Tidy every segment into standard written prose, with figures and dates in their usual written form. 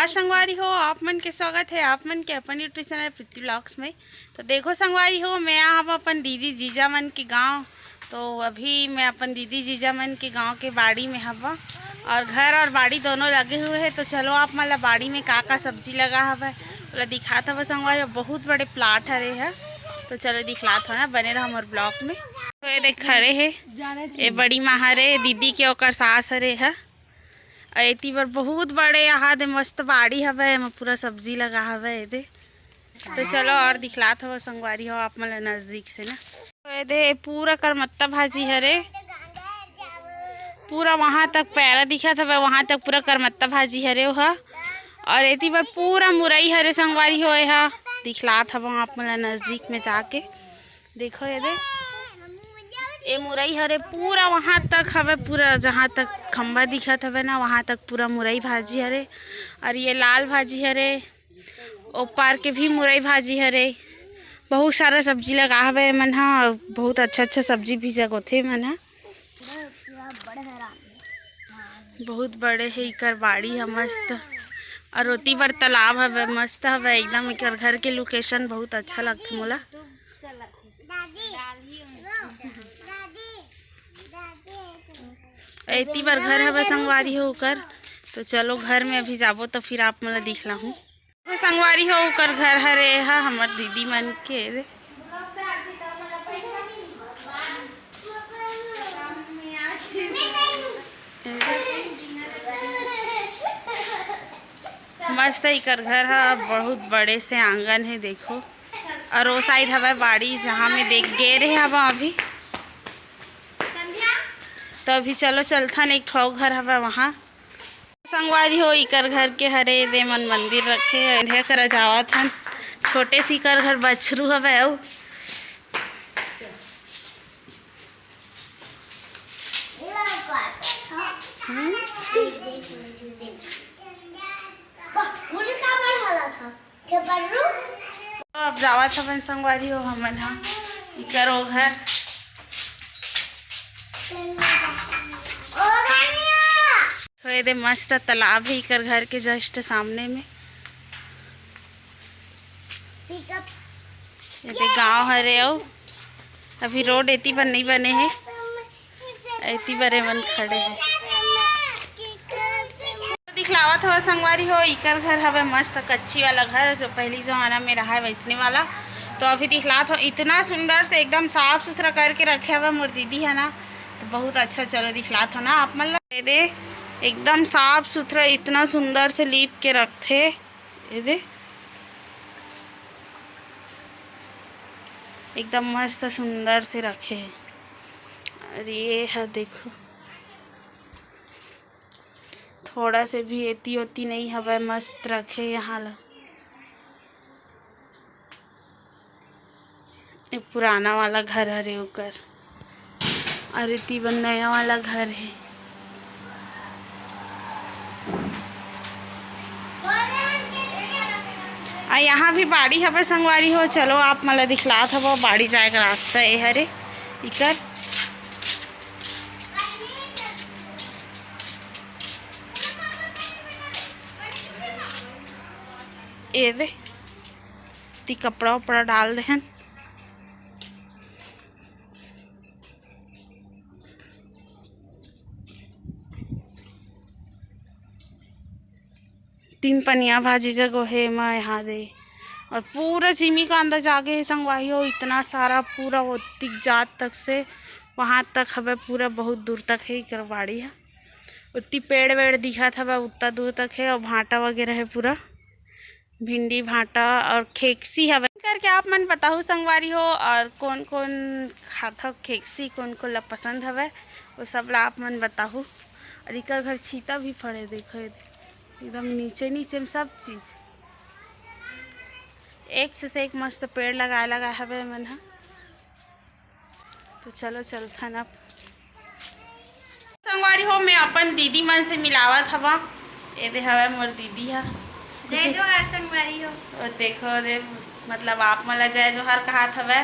नमस्कार संगवारी हो, आप मन के स्वागत है आप मन के अपन यूट्यूब चैनल प्रीति ब्लॉग्स में। तो देखो संगवारी हो, मैं यहाँ अपन दीदी जीजा मन के गांव। तो अभी मैं अपन दीदी जीजा मन के गांव के बाड़ी में हवा और घर और बाड़ी दोनों लगे हुए हैं। तो चलो आप मतलब बाड़ी में का सब्जी लगा हवा बोला दिखाता हुआ संगवारी। बहुत बड़े प्लाट हरे है, तो चलो दिखलात हो ना, बने रहा हमारे ब्लॉग में। तो ये देख खड़े है, ये बड़ी माँ हरे दीदी के ओकर सास हरे है। एती पर बहुत बड़े यहाँ दे मस्त बाड़ी हवे, में पूरा सब्जी लगा हवे दे। तो चलो और दिखलात हो संगवारी हो आप मतलब नज़दीक से ना। तो ये दे पूरा करमत्ता भाजी हरे, पूरा वहाँ तक पैरा दिखा था, वहाँ तक पूरा करमत्ता भाजी हरे हो। और एती पर पूरा मुरई हरे संगवारी हो, है दिखलात हवा आप मतलब नज़दीक में जाके देखो। ये दे ये मुरई हरे पूरा वहाँ तक हवे, पूरा जहाँ तक खम्बा दिखत हवे ना वहाँ तक पूरा मुरई भाजी हरे। और ये लाल भाजी हरे, ओ पार के भी मुरई भाजी हरे। बहुत सारा सब्जी लगा हवे मन हा, बहुत अच्छा अच्छा सब्जी भी जगोथे मन हा। बहुत बड़े है इकर बाड़ी है मस्त, और ओती बर तालाब हवे मस्त हवे एकदम। इकर घर के लोकेशन बहुत अच्छा लगथे मोला। एती बार घर है संगवारी हो कर। तो चलो घर में अभी जाबो तो फिर आप मतलब दिखला हूँ। तो संगवारी हो कर घर हरे है हमार दीदी मन के। मस्त इकर घर है, बहुत बड़े से आंगन है देखो। और वो साइड हवा बाड़ी जहाँ में देख गे रहे हवा अभी। तो अभी चलो चलथन एक ठो घर हवा वहाँ संगवारी हो इकर घर के हरे दे मन मंदिर रखे इधे कर जावत हन। छोटे सी कर घर बछरू हवे औ अब जावत हवन संगवारी हो हमन हा इकर ओ घर। तो ये दे मस्त तालाब है इकर घर के जस्ट सामने में। ये दे गाँव हरे औ अभी रोड एती पर नहीं बने हैं, एती बरे मन खड़े हैं। दिखलावत हो संगवारी हो इकर घर हवे मस्त कच्ची वाला घर, जो पहली जमाना में रहा है वैसने वाला। तो अभी दिखलात हो इतना सुंदर से एकदम साफ सुथरा करके रखे हुआ मोर दीदी है ना, तो बहुत अच्छा। चलो दिखलात हो ना आप मतलब दे एकदम साफ सुथरा इतना सुंदर से लीप के रखते। ये दे एकदम मस्त सुंदर से रखे हैं। और ये है देखो थोड़ा से भी एती ओती नहीं हवा, मस्त रखे यहाँ ला। ये पुराना वाला घर है ओकर, और एती बन नया वाला घर है। यहाँ भी बाड़ी हवे संगवारी हो। चलो आप मला दिखलात हवो बाड़ी जाए का रास्ता ये हरे इकर। ये दे ती कपड़ा उपड़ा डाल देहन। तीन पनिया भाजी जगह है मैं यहाँ दे, और पूरा जिमी का अंदर जाके है संगवाही हो। इतना सारा पूरा वो तिक जात तक से वहाँ तक हवे, पूरा बहुत दूर तक है इकर बाड़ी है। उतनी पेड़ वेड़ दिखा था वह उतना दूर तक है, और भाटा वगैरह है पूरा भिंडी भाटा और खेकसी हवे करके आप मन बताओ संगवारी हो। और कौन कौन खाता खेकसी, कौन को ला पसंद हवे वो सब ला आप मन बताओ। और इकर घर छीता भी पड़े देखो एकदम नीचे नीचे में सब चीज़। एक से एक मस्त पेड़ लगा हवे मन हा। तो चलो चलथन अब संगवारी हो मैं अपन दीदी मन से मिलावत हवा। ये दे हवे मोर दीदी हा, जय जोहार संगवारी हो। और देखो रे मतलब आप मला जय जोहार कहात हवे,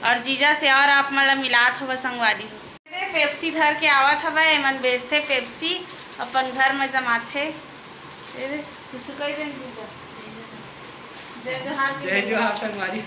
और जीजा से और आप मला मिलात हवा संगवारी हो। पेप्सी धर के आवत हवे, एमन बेचते पेप्सी अपन घर में जमाथे। ये देख, तू सुकाई देन जीजा। जय जोहार जय जोहार संगवारी।